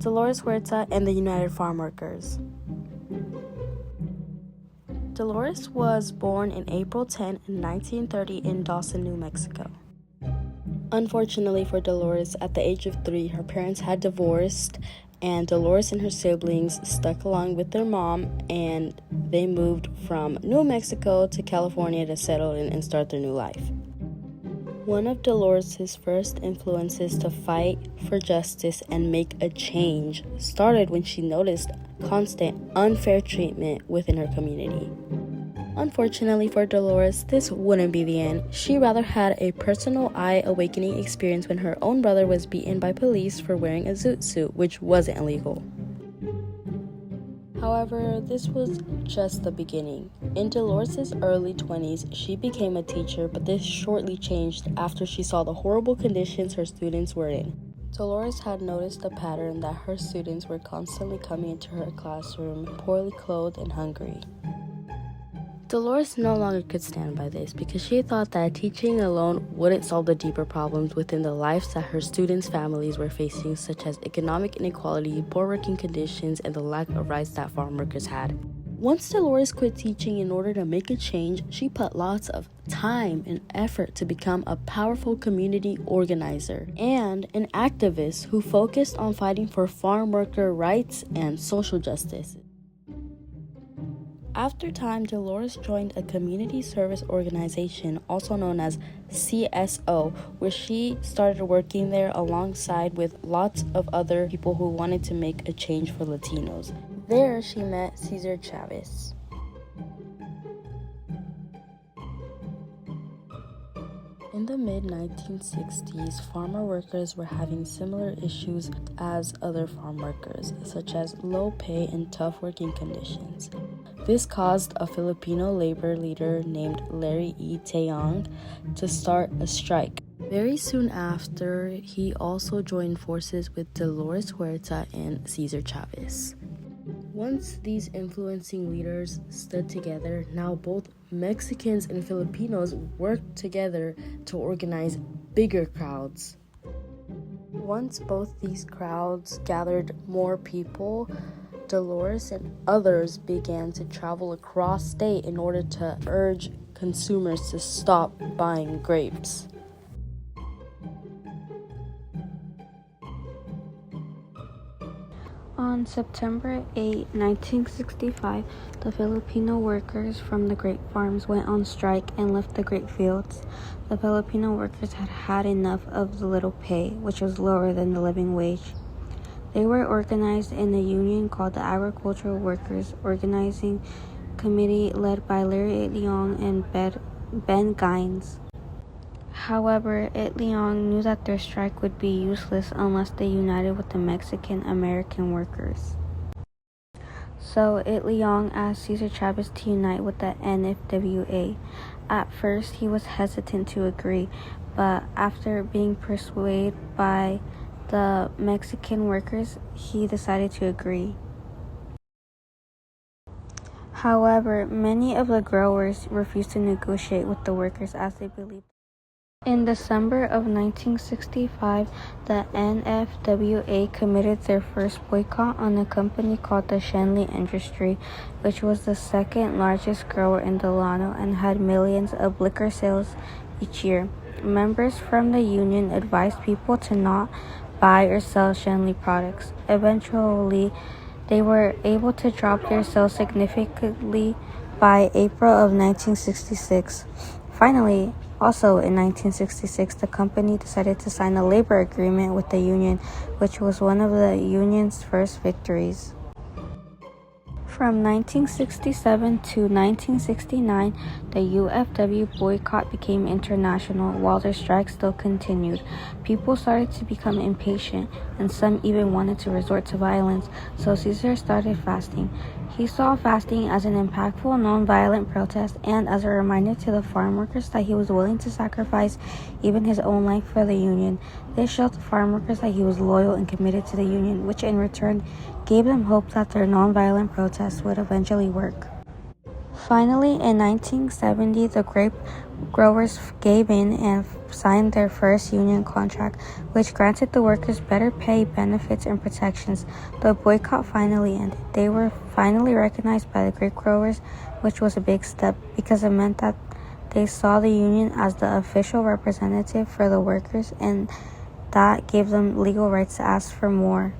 Dolores Huerta and the United Farm Workers. Dolores was born in April 10, 1930 in Dawson, New Mexico. Unfortunately for Dolores, at the age of 3, her parents had divorced, and Dolores and her siblings stuck along with their mom, and they moved from New Mexico to California to settle in and start their new life. One of Dolores' first influences to fight for justice and make a change started when she noticed constant unfair treatment within her community. Unfortunately for Dolores, this wouldn't be the end. She rather had a personal eye-awakening experience when her own brother was beaten by police for wearing a zoot suit, which wasn't illegal. However, this was just the beginning. In Dolores' early 20s, she became a teacher, but this shortly changed after she saw the horrible conditions her students were in. Dolores had noticed a pattern that her students were constantly coming into her classroom poorly clothed and hungry. Dolores no longer could stand by this because she thought that teaching alone wouldn't solve the deeper problems within the lives that her students' families were facing, such as economic inequality, poor working conditions, and the lack of rights that farm workers had. Once Dolores quit teaching in order to make a change, she put lots of time and effort to become a powerful community organizer and an activist who focused on fighting for farm worker rights and social justice. After time, Dolores joined a community service organization, also known as CSO, where she started working there alongside with lots of other people who wanted to make a change for Latinos. There, she met Cesar Chavez. In the mid-1960s, farmer workers were having similar issues as other farm workers, such as low pay and tough working conditions. This caused a Filipino labor leader named Larry E. Teong to start a strike. Very soon after, he also joined forces with Dolores Huerta and Cesar Chavez. Once these influencing leaders stood together, now both Mexicans and Filipinos worked together to organize bigger crowds. Once both these crowds gathered more people, Dolores and others began to travel across state in order to urge consumers to stop buying grapes. On September 8, 1965, the Filipino workers from the grape farms went on strike and left the grape fields. The Filipino workers had had enough of the little pay, which was lower than the living wage. They were organized in a union called the Agricultural Workers Organizing Committee led by Larry Leong and Ben Gines. However, Leong knew that their strike would be useless unless they united with the Mexican-American workers. So Leong asked Cesar Chavez to unite with the NFWA. At first, he was hesitant to agree, but after being persuaded by the Mexican workers, he decided to agree. However, many of the growers refused to negotiate with the workers as they believed. In December of 1965, the NFWA committed their first boycott on a company called the Shenley Industry, which was the second largest grower in Delano and had millions of liquor sales each year. Members from the union advised people to not buy or sell Shenley products. Eventually, they were able to drop their sales significantly by April of 1966. Finally, also in 1966, the company decided to sign a labor agreement with the union, which was one of the union's first victories. From 1967 to 1969, the UFW boycott became international while their strike still continued. People started to become impatient, and some even wanted to resort to violence, so Cesar started fasting. He saw fasting as an impactful, non-violent protest and as a reminder to the farm workers that he was willing to sacrifice even his own life for the union. This showed the farm workers that he was loyal and committed to the union, which in return gave them hope that their non-violent protests would eventually work. Finally, in 1970, the grape growers gave in and signed their first union contract, which granted the workers better pay, benefits, and protections. The boycott finally ended. They were finally recognized by the grape growers, which was a big step because it meant that they saw the union as the official representative for the workers, and that gave them legal rights to ask for more.